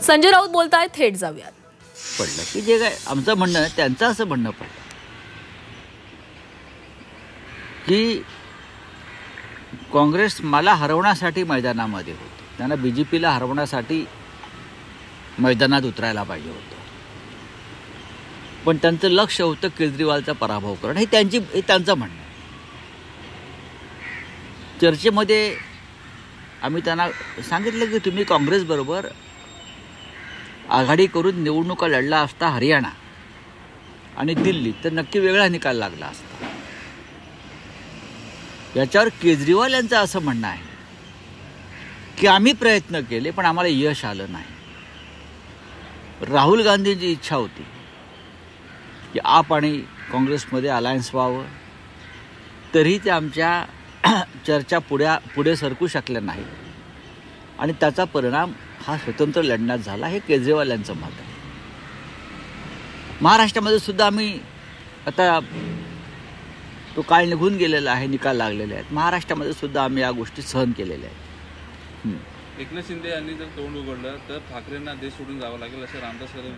संजय राऊत बोलतायत, थेट जाऊयात. पडलं की जे काय आमचं म्हणणं आहे त्यांचं असं म्हणणं पडलं की काँग्रेस मला हरवण्यासाठी मैदानामध्ये होती, त्यांना BJPला हरवण्यासाठी मैदानात उतरायला पाहिजे होतं, पण त्यांचं लक्ष होतं केजरीवालचा पराभव करणं. हे त्यांचं म्हणणं आहे. चर्चेमध्ये आम्ही त्यांना सांगितलं की तुम्ही काँग्रेसबरोबर आघाडी करून निवडणुका लढला असता हरियाणा आणि दिल्ली, तर नक्की वेगळा निकाल लागला असता. याच्यावर केजरीवाल यांचं असं म्हणणं आहे की आम्ही प्रयत्न केले पण आम्हाला यश आलं नाही. राहुल गांधींची इच्छा होती की आप आणि काँग्रेसमध्ये अलायन्स व्हावं, तरी ते आमच्या चर्चा पुढे सरकू शकल्या नाही आणि त्याचा परिणाम हा स्वतंत्र लढण्यात झाला. हे केजरीवाल यांचं मत आहे. महाराष्ट्रामध्ये सुद्धा आम्ही आता तो काळ निघून गेलेला आहे, निकाल लागलेले आहेत. महाराष्ट्रामध्ये सुद्धा आम्ही या गोष्टी सहन केलेल्या आहेत. एकनाथ शिंदे यांनी जर तोंड उघडलं तर ठाकरेंना देश सोडून जावं लागेल असं रामदास कदम